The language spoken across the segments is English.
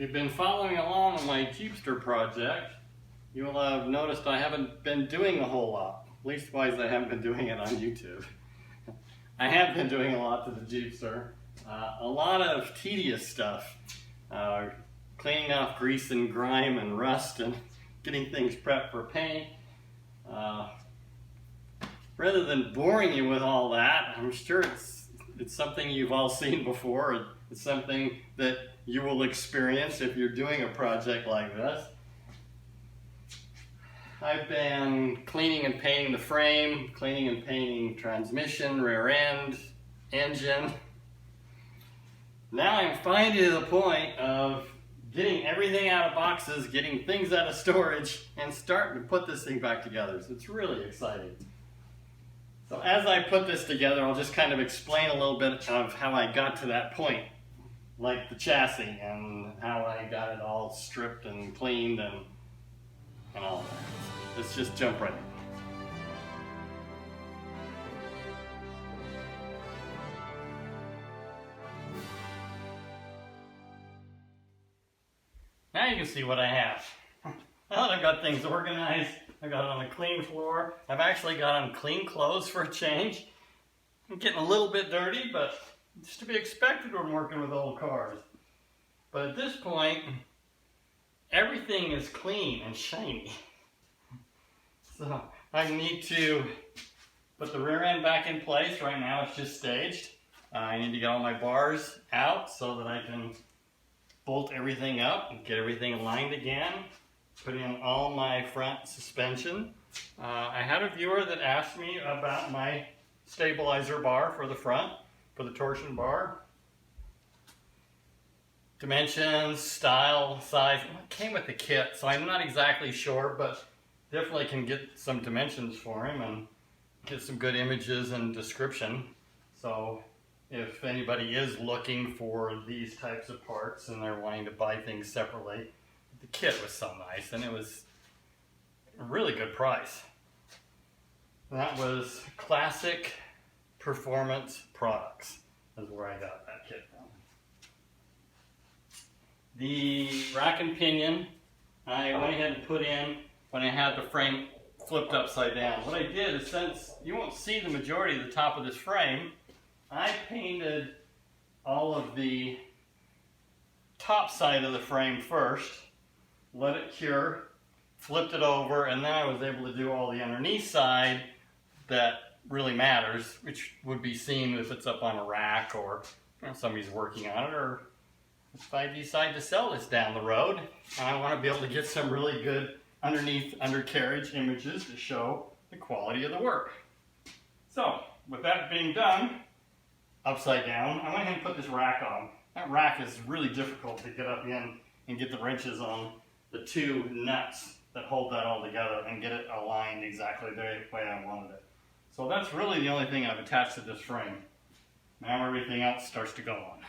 you've been following along on my Jeepster project, you will have noticed I haven't been doing a whole lot. Leastwise, I haven't been doing it on YouTube. I have been doing a lot to the Jeepster. A lot of tedious stuff. Cleaning off grease and grime and rust and getting things prepped for paint. Rather than boring you with all that, I'm sure it's something you've all seen before. It's something that you will experience if you're doing a project like this. I've been cleaning and painting the frame, cleaning and painting transmission, rear end, engine. Now I'm finally to the point of getting everything out of boxes, getting things out of storage, and starting to put this thing back together. So it's really exciting. So as I put this together, I'll just kind of explain a little bit of how I got to that point, like the chassis and how I got it all stripped and cleaned and all that. Let's just jump right in. Now you can see what I have. Now that I've got things organized, I've got it on a clean floor. I've actually got on clean clothes for a change. I'm getting a little bit dirty, but it's to be expected when working with old cars. But at this point, everything is clean and shiny. So I need to put the rear end back in place. Right now it's just staged. I need to get all my bars out so that I can bolt everything up and get everything aligned again. Put in all my front suspension. I had a viewer that asked me about my stabilizer bar for the front, for the torsion bar. Dimensions, style, size, it came with the kit, so I'm not exactly sure, but definitely can get some dimensions for him and get some good images and description. So if anybody is looking for these types of parts and they're wanting to buy things separately, the kit was so nice and it was a really good price. That was Classic Performance Products. That's where I got that kit from. The rack and pinion, I went ahead and put in when I had the frame flipped upside down. What I did is, since you won't see the majority of the top of this frame, I painted all of the top side of the frame first, let it cure, flipped it over, and then I was able to do all the underneath side that really matters, which would be seen if it's up on a rack or somebody's working on it, or if I decide to sell this down the road and I want to be able to get some really good underneath undercarriage images to show the quality of the work. So with that being done, upside down, I went ahead and put this rack on. That rack is really difficult to get up in and get the wrenches on the two nuts that hold that all together and get it aligned exactly the way I wanted it. So that's really the only thing I've attached to this frame. Now everything else starts to go on.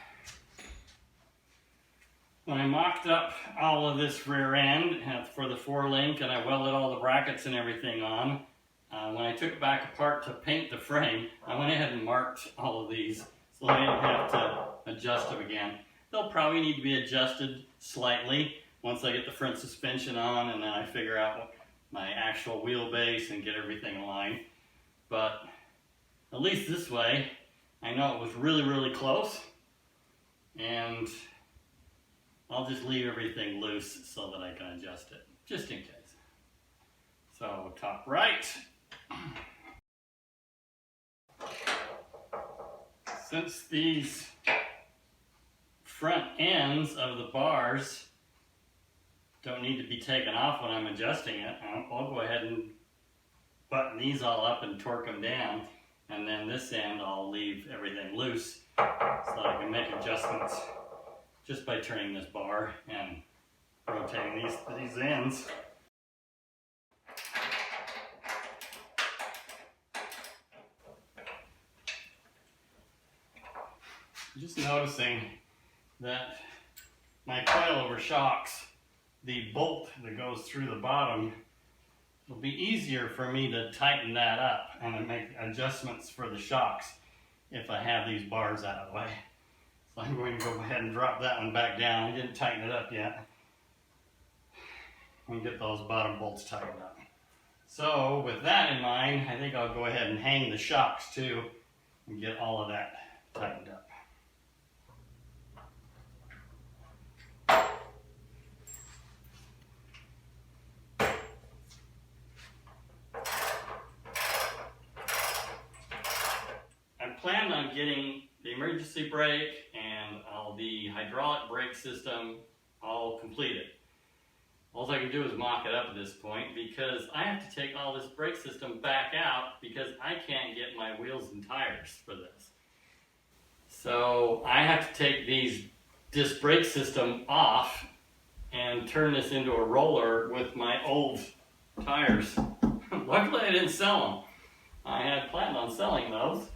When I mocked up all of this rear end for the 4-link and I welded all the brackets and everything on, when I took it back apart to paint the frame, I went ahead and marked all of these so I didn't have to adjust them again. They'll probably need to be adjusted slightly once I get the front suspension on and then I figure out my actual wheelbase and get everything aligned. But at least this way, I know it was really, really close, and I'll just leave everything loose so that I can adjust it, just in case. So top right. Since these front ends of the bars don't need to be taken off when I'm adjusting it, I'll go ahead and button these all up and torque them down, and then this end I'll leave everything loose so that I can make adjustments just by turning this bar and rotating these ends. Just noticing that my coilover shocks, the bolt that goes through the bottom, it'll be easier for me to tighten that up and to make adjustments for the shocks if I have these bars out of the way. So I'm going to go ahead and drop that one back down. I didn't tighten it up yet. And get those bottom bolts tightened up. So with that in mind, I think I'll go ahead and hang the shocks too and get all of that tightened up. I planned on getting the emergency brake and all the hydraulic brake system all completed. All I can do is mock it up at this point because I have to take all this brake system back out because I can't get my wheels and tires for this. So I have to take this brake system off and turn this into a roller with my old tires. Luckily I didn't sell them. I had planned on selling those,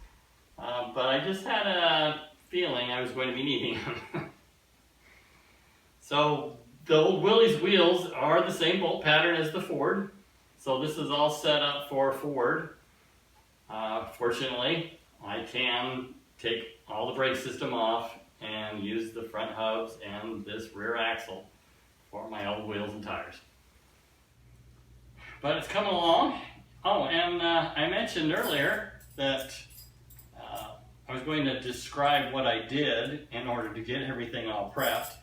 but I just had a feeling I was going to be needing them. So the old Willys wheels are the same bolt pattern as the Ford. So this is all set up for Ford. Fortunately, I can take all the brake system off and use the front hubs and this rear axle for my old wheels and tires. But it's coming along. Oh, and I mentioned earlier that I was going to describe what I did in order to get everything all prepped.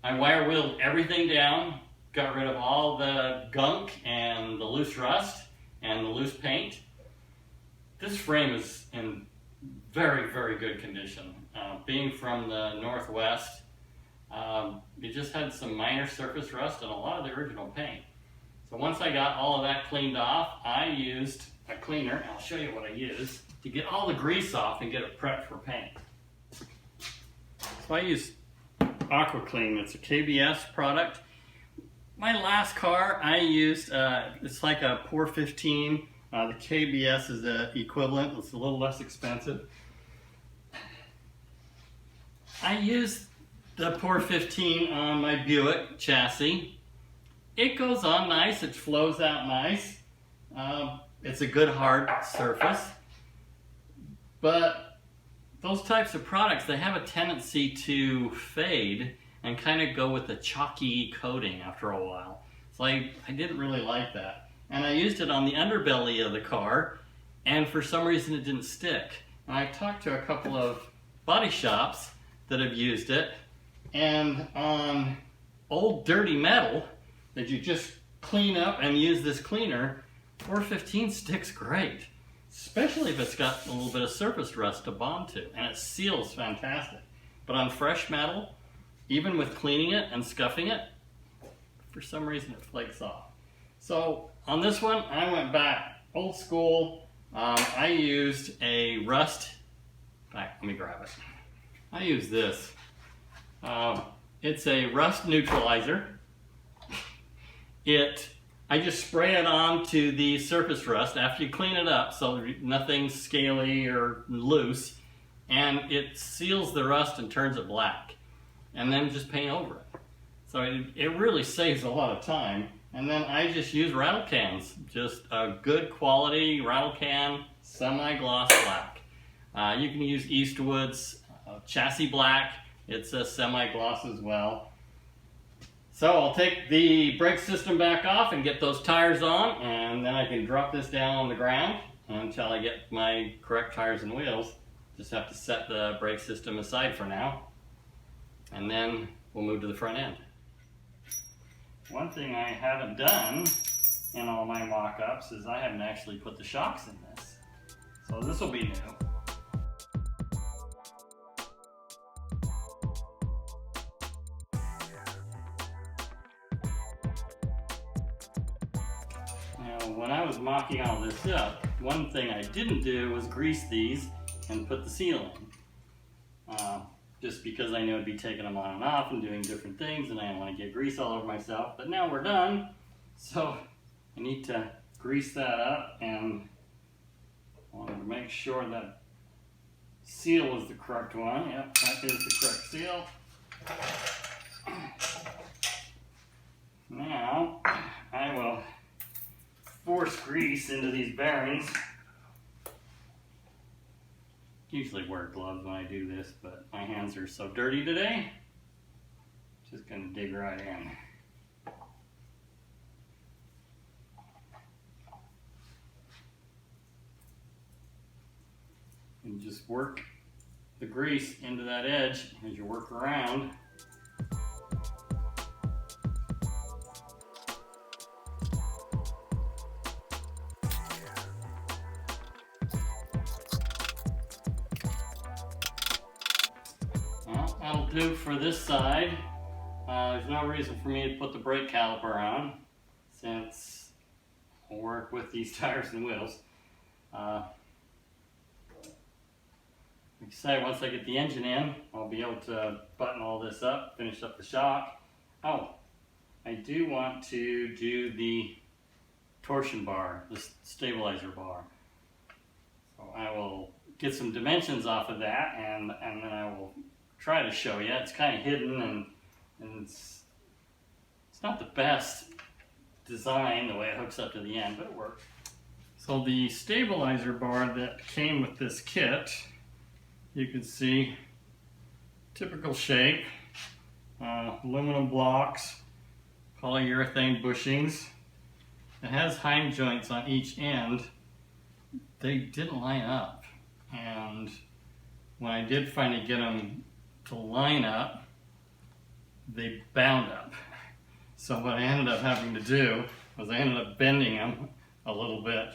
I wire wheeled everything down, got rid of all the gunk and the loose rust and the loose paint. This frame is in very, very good condition. Being from the Northwest, it just had some minor surface rust and a lot of the original paint. So once I got all of that cleaned off, I used a cleaner, and I'll show you what I used, to get all the grease off and get it prepped for paint. So I used Aqua Clean. It's a KBS product. My last car I used, it's like a Pour 15. The KBS is the equivalent. It's a little less expensive. I used the Pour 15 on my Buick chassis. It goes on nice. It flows out nice. It's a good hard surface. But those types of products, they have a tendency to fade and kind of go with a chalky coating after a while. So I didn't really like that. And I used it on the underbelly of the car, and for some reason it didn't stick. And I talked to a couple of body shops that have used it, and on old dirty metal that you just clean up and use this cleaner, 415 sticks great. Especially if it's got a little bit of surface rust to bond to, and it seals fantastic. But on fresh metal, even with cleaning it and scuffing it, for some reason it flakes off. So on this one, I went back old school. I used a rust, let me grab it. I use this. It's a rust neutralizer. I just spray it on to the surface rust after you clean it up so nothing's scaly or loose, and it seals the rust and turns it black, and then just paint over it. So it really saves a lot of time. And then I just use rattle cans, just a good quality rattle can, semi-gloss black. You can use Eastwood's chassis black. It's a semi-gloss as well. So I'll take the brake system back off and get those tires on, and then I can drop this down on the ground until I get my correct tires and wheels. Just have to set the brake system aside for now, and then we'll move to the front end. One thing I haven't done in all my mock-ups is I haven't actually put the shocks in this. So this will be new. When I was mocking all this up, one thing I didn't do was grease these and put the seal in. Just because I knew I'd be taking them on and off and doing different things, and I didn't want to get grease all over myself. But now we're done, so I need to grease that up, and I wanted to make sure that seal is the correct one. Yep, that is the correct seal. Now I will force grease into these bearings usually wear gloves when I do this, but my hands are so dirty today. Just gonna dig right in. And just work the grease into that edge as you work around. Well, that'll do for this side. There's no reason for me to put the brake caliper on since I'll work with these tires and wheels. Like I say, once I get the engine in, I'll be able to button all this up, finish up the shock. Oh, I do want to do the torsion bar, the stabilizer bar. So I will get some dimensions off of that, and then I will try to show you. It's kind of hidden, and it's not the best design the way it hooks up to the end, but it works. So the stabilizer bar that came with this kit, you can see typical shape, aluminum blocks, polyurethane bushings. It has hind joints on each end. They didn't line up, and when I did finally get them to line up, they bound up. So what I ended up having to do was I ended up bending them a little bit,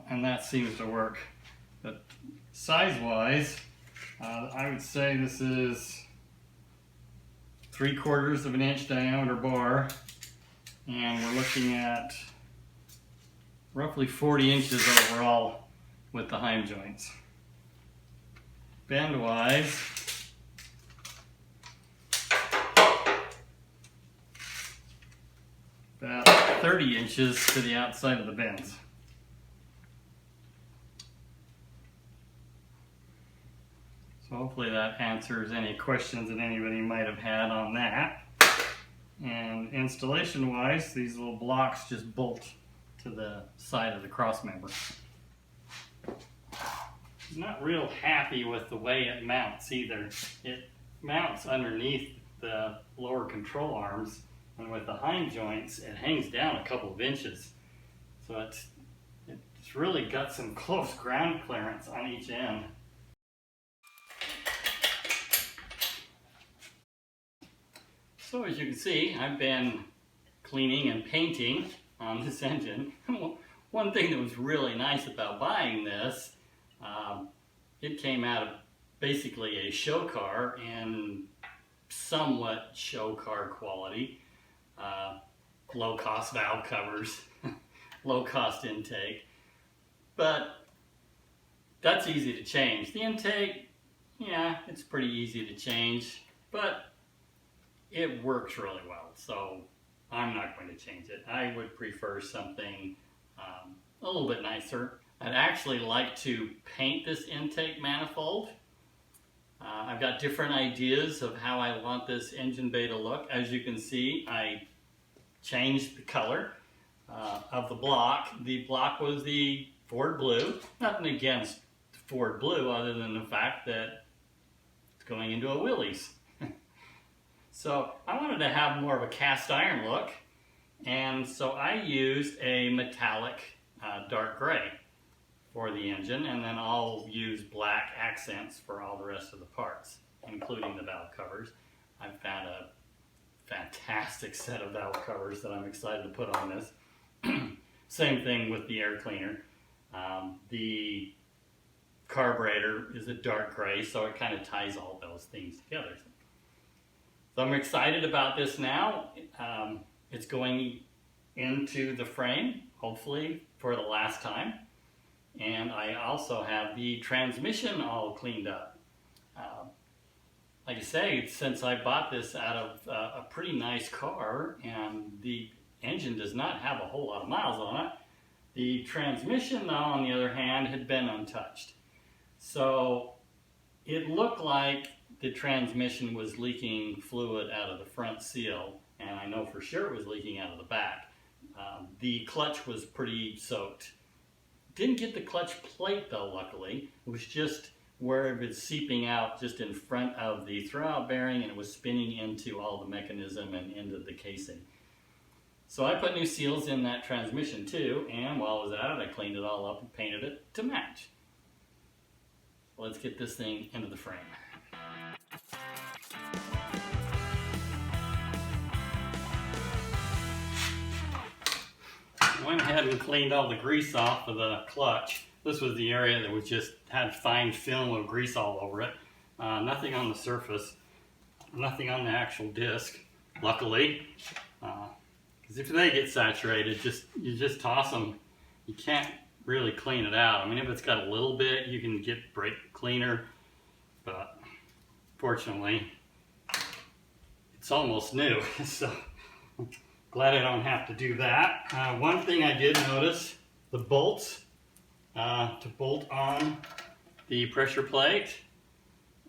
and that seems to work. But size-wise, I would say this is 3/4 of an inch diameter bar, and we're looking at roughly 40 inches overall with the hind joints. Bend-wise, about 30 inches to the outside of the bends. So hopefully that answers any questions that anybody might have had on that. And installation wise, these little blocks just bolt to the side of the cross member. I'm not real happy with the way it mounts either. It mounts underneath the lower control arms, and with the hind joints it hangs down a couple of inches. So it's really got some close ground clearance on each end. So as you can see, I've been cleaning and painting on this engine. One thing that was really nice about buying this, it came out of basically a show car in somewhat show car quality. Low cost valve covers, low cost intake, but that's easy to change. The intake, yeah, it's pretty easy to change, but it works really well, so I'm not going to change it. I would prefer something a little bit nicer. I'd actually like to paint this intake manifold. I've got different ideas of how I want this engine bay to look. As you can see, I changed the color of the block. The block was the Ford blue. Nothing against Ford blue other than the fact that it's going into a Willys. So I wanted to have more of a cast iron look, and so I used a metallic dark gray for the engine, and then I'll use black accents for all the rest of the parts, including the valve covers. I've found a fantastic set of valve covers that I'm excited to put on this. Same thing with the air cleaner. The carburetor is a dark gray, so it kind of ties all those things together. So I'm excited about this now. It's going into the frame, hopefully for the last time. And I also have the transmission all cleaned up. Like I say, since I bought this out of a pretty nice car and the engine does not have a whole lot of miles on it, the transmission, though, on the other hand, had been untouched. So it looked like the transmission was leaking fluid out of the front seal, and I know for sure it was leaking out of the back. The clutch was pretty soaked. Didn't get the clutch plate though, luckily. It was just where it was seeping out just in front of the throwout bearing, and it was spinning into all the mechanism and into the casing. So I put new seals in that transmission too, and while I was at it, I cleaned it all up and painted it to match. Let's get this thing into the frame. I went ahead and cleaned all the grease off of the clutch. This was the area that was just had fine film of grease all over it. Nothing on the surface, nothing on the actual disc, luckily. Because if they get saturated, you just toss them. You can't really clean it out. I mean, if it's got a little bit, you can get brake cleaner, but fortunately, it's almost new. So glad I don't have to do that. One thing I did notice, the bolts to bolt on the pressure plate,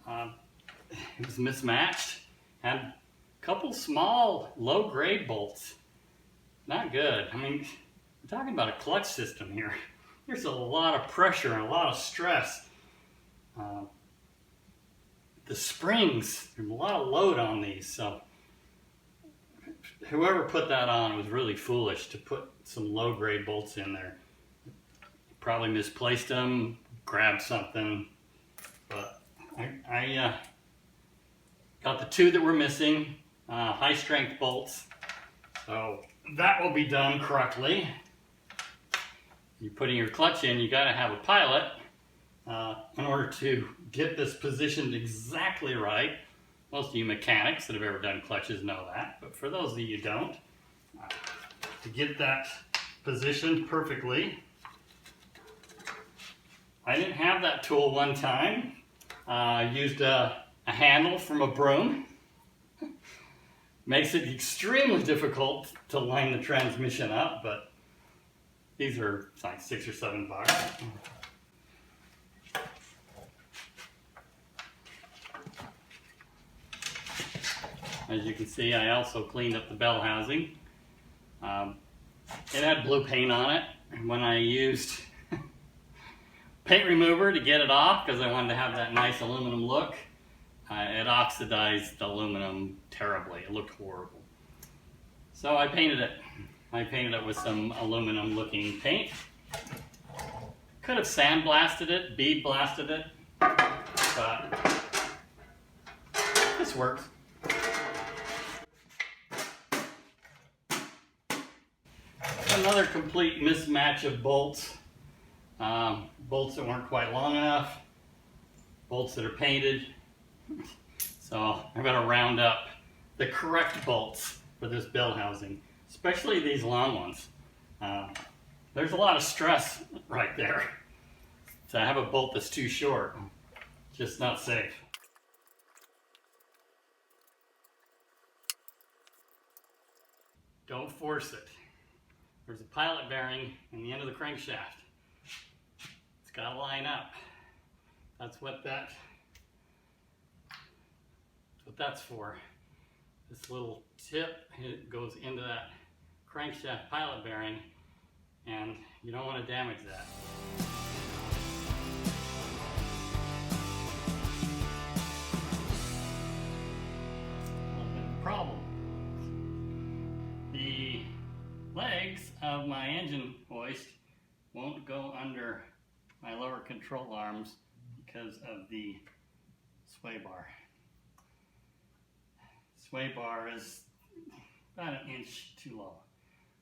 it was mismatched. Had a couple small low-grade bolts. Not good. I mean, we're talking about a clutch system here. There's a lot of pressure and a lot of stress. The springs, there's a lot of load on these, so whoever put that on was really foolish to put some low-grade bolts in there. Probably misplaced them, grabbed something, but I got the two that were missing, high-strength bolts, so that will be done correctly. You're putting your clutch in, you got to have a pilot in order to get this positioned exactly right. Most of you mechanics that have ever done clutches know that, but for those of you who don't, to get that positioned perfectly, I didn't have that tool one time. I used a handle from a broom. Makes it extremely difficult to line the transmission up, but these are like $6 or $7. As you can see, I also cleaned up the bell housing. It had blue paint on it, and when I used paint remover to get it off, because I wanted to have that nice aluminum look, it oxidized the aluminum terribly. It looked horrible. So I painted it. I painted it with some aluminum looking paint. Could have sandblasted it, bead blasted it, but this works. Another complete mismatch of bolts. Bolts that weren't quite long enough, bolts that are painted. So I'm going to round up the correct bolts for this bell housing, especially these long ones. There's a lot of stress right there. So I have a bolt that's too short, just not safe. Don't force it. There's a pilot bearing in the end of the crankshaft. It's got to line up. That's what that's for. This little tip, it goes into that crankshaft pilot bearing, and you don't want to damage that. A little bit of a problem. The legs of my engine hoist won't go under my lower control arms because of the sway bar. Sway bar is about an inch too low.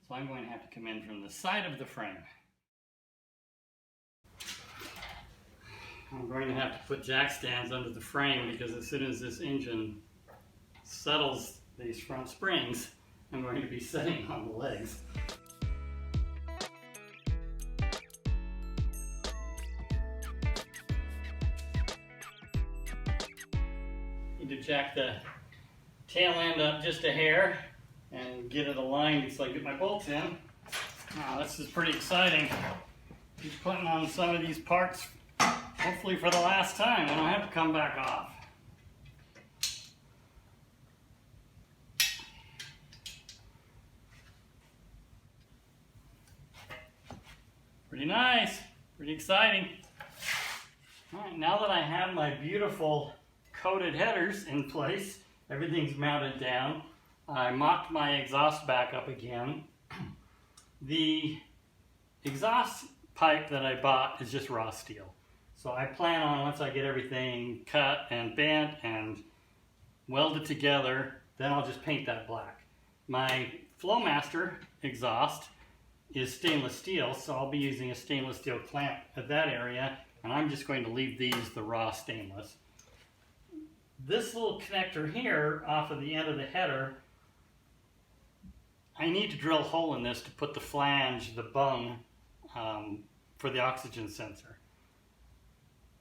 So I'm going to have to come in from the side of the frame. I'm going to have to put jack stands under the frame because as soon as this engine settles these front springs, I'm going to be sitting on the legs. Need to jack the tail end up just a hair and get it aligned so I get my bolts in. Wow, this is pretty exciting. Just putting on some of these parts, hopefully for the last time. I don't have to come back off. Pretty nice. Pretty exciting. All right, now that I have my beautiful coated headers in place, everything's mounted down. I mocked my exhaust back up again. The exhaust pipe that I bought is just raw steel. So I plan on, once I get everything cut and bent and welded together, then I'll just paint that black. My Flowmaster exhaust is stainless steel, so I'll be using a stainless steel clamp at that area, and I'm just going to leave these the raw stainless. This little connector here off of the end of the header, I need to drill a hole in this to put the flange, the bung, for the oxygen sensor.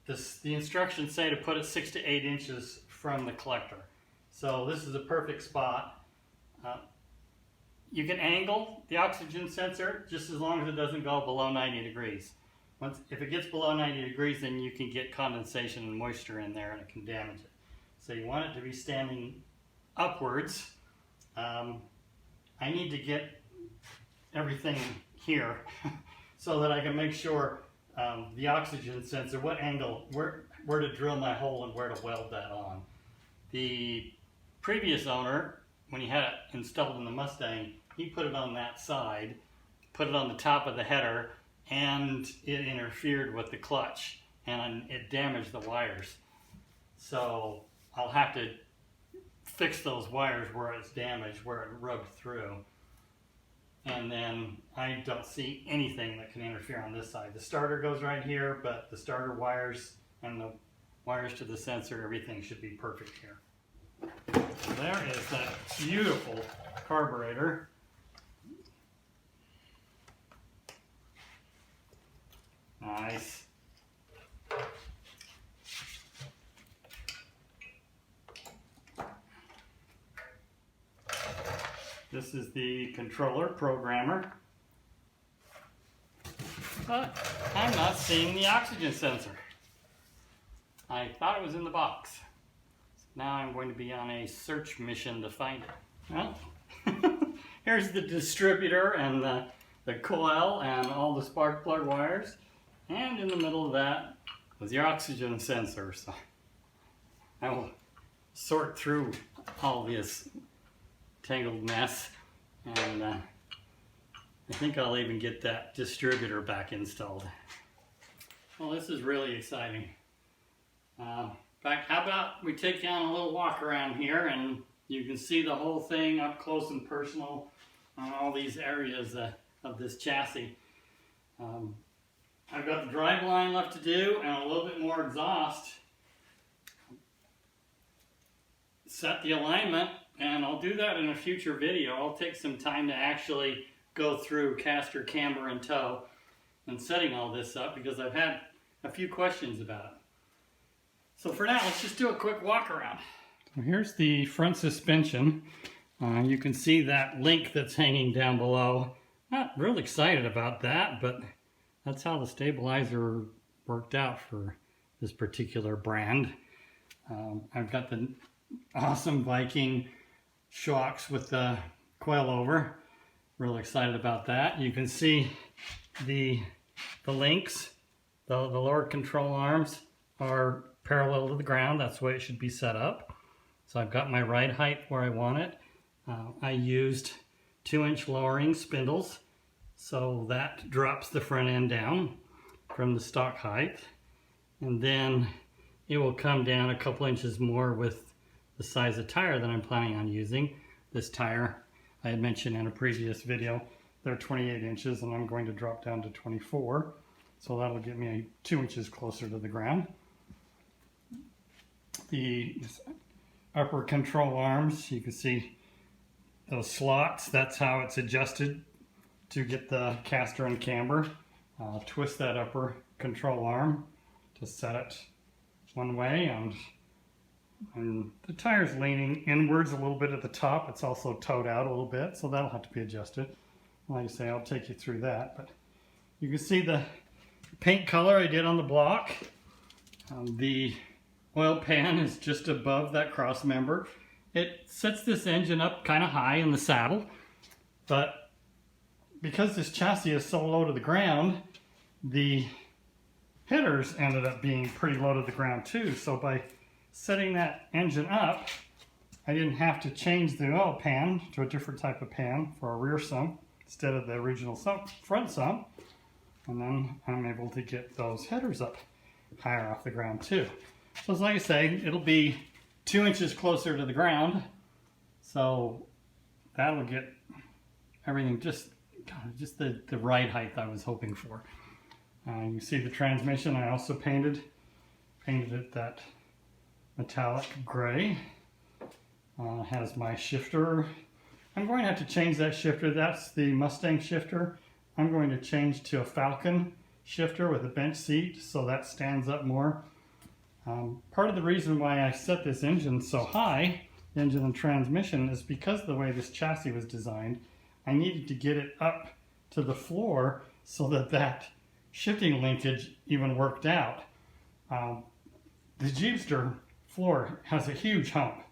The instructions say to put it 6 to 8 inches from the collector. So this is a perfect spot. You can angle the oxygen sensor just as long as it doesn't go below 90 degrees. If it gets below 90 degrees, then you can get condensation and moisture in there and it can damage it. So you want it to be standing upwards. I need to get everything here so that I can make sure the oxygen sensor, what angle, where to drill my hole and where to weld that on. The previous owner, when he had it installed in the Mustang, he put it on that side, put it on the top of the header, and it interfered with the clutch and it damaged the wires. So I'll have to fix those wires where it's damaged, where it rubbed through. And then I don't see anything that can interfere on this side. The starter goes right here, but the starter wires and the wires to the sensor, everything should be perfect here. So there is that beautiful carburetor. Nice. This is the controller programmer. But I'm not seeing the oxygen sensor. I thought it was in the box. So now I'm going to be on a search mission to find it. Well, here's the distributor and the coil and all the spark plug wires. And in the middle of that was your oxygen sensor. So I will sort through all this tangled mess, and I think I'll even get that distributor back installed. Well, this is really exciting. In fact, how about we take you on a little walk around here and you can see the whole thing up close and personal on all these areas of this chassis. I've got the drive line left to do and a little bit more exhaust. Set the alignment, and I'll do that in a future video. I'll take some time to actually go through caster, camber, and tow and setting all this up because I've had a few questions about it. So for now, let's just do a quick walk around. So here's the front suspension. You can see that link that's hanging down below. Not real excited about that, but that's how the stabilizer worked out for this particular brand. I've got the awesome Viking shocks with the coilover. Real excited about that. You can see the links, the lower control arms are parallel to the ground. That's the way it should be set up. So I've got my ride height where I want it. I used 2-inch lowering spindles, so that drops the front end down from the stock height. And then it will come down a couple inches more with the size of tire that I'm planning on using. This tire, I had mentioned in a previous video, they're 28 inches and I'm going to drop down to 24. So that'll get me 2 inches closer to the ground. The upper control arms, you can see those slots, that's how it's adjusted to get the caster and camber. Twist that upper control arm to set it one way, and the tire's leaning inwards a little bit at the top. It's also towed out a little bit, so that'll have to be adjusted. Like I say, I'll take you through that. But you can see the paint color I did on the block. The oil pan is just above that cross member. It sets this engine up kind of high in the saddle, but because this chassis is so low to the ground, the headers ended up being pretty low to the ground too. So by setting that engine up, I didn't have to change the oil pan to a different type of pan for a rear sump instead of the original front sump. And then I'm able to get those headers up higher off the ground too. So it's like I say, it'll be 2 inches closer to the ground. So that'll get everything just the right height I was hoping for. You see the transmission I also painted it that metallic gray. Has my shifter. I'm going to have to change that shifter. That's the Mustang shifter. I'm going to change to a Falcon shifter with a bench seat so that stands up more. Part of the reason why I set this engine so high, engine and transmission, is because of the way this chassis was designed. I needed to get it up to the floor so that shifting linkage even worked out. The Jeepster floor has a huge hump,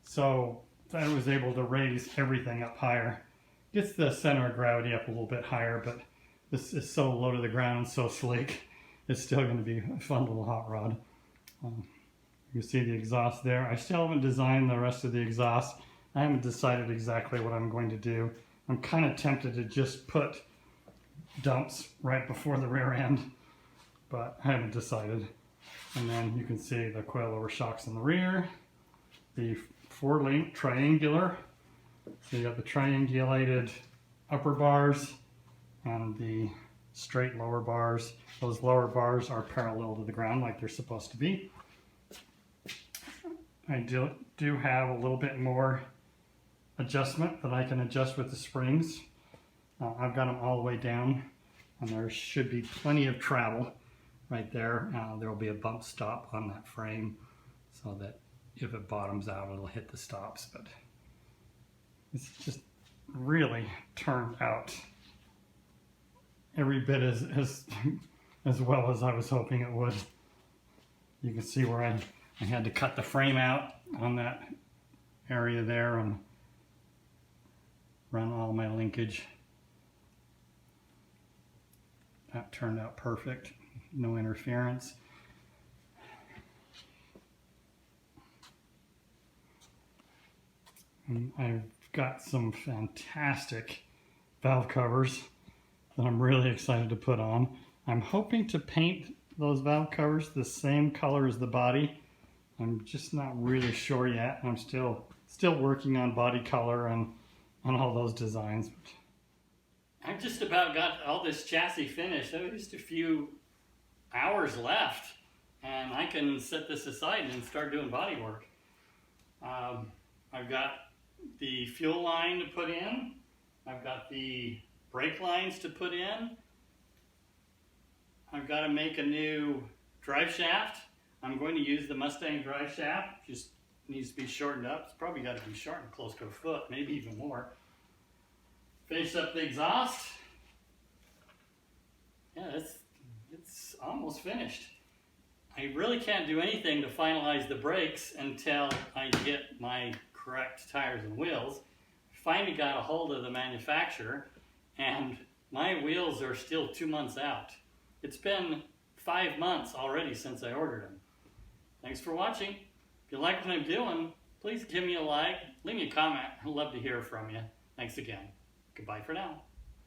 so I was able to raise everything up higher. Gets the center of gravity up a little bit higher, but this is so low to the ground and so sleek, it's still going to be a fun little hot rod. You see the exhaust there. I still haven't designed the rest of the exhaust. I haven't decided exactly what I'm going to do. I'm kind of tempted to just put dumps right before the rear end, but I haven't decided. And then you can see the coilover shocks in the rear, the 4-link triangular. So you got the triangulated upper bars and the straight lower bars. Those lower bars are parallel to the ground like they're supposed to be. I do have a little bit more adjustment that I can adjust with the springs. I've got them all the way down, and there should be plenty of travel right there. There will be a bump stop on that frame so that if it bottoms out, it'll hit the stops. But it's just really turned out every bit as well as I was hoping it would. You can see where I had to cut the frame out on that area there and run all my linkage. That turned out perfect, no interference. And I've got some fantastic valve covers that I'm really excited to put on. I'm hoping to paint those valve covers the same color as the body. I'm just not really sure yet. I'm still working on body color and on all those designs. I've just about got all this chassis finished. There was just a few hours left, and I can set this aside and start doing body work. I've got the fuel line to put in. I've got the brake lines to put in. I've got to make a new drive shaft. I'm going to use the Mustang drive shaft. Just needs to be shortened up. It's probably got to be shortened close to a foot, maybe even more. Finish up the exhaust. Yeah, it's almost finished. I really can't do anything to finalize the brakes until I get my correct tires and wheels. Finally got a hold of the manufacturer, and my wheels are still 2 months out. It's been 5 months already since I ordered them. Thanks for watching. If you like what I'm doing, please give me a like, leave me a comment. I'd love to hear from you. Thanks again. Goodbye for now.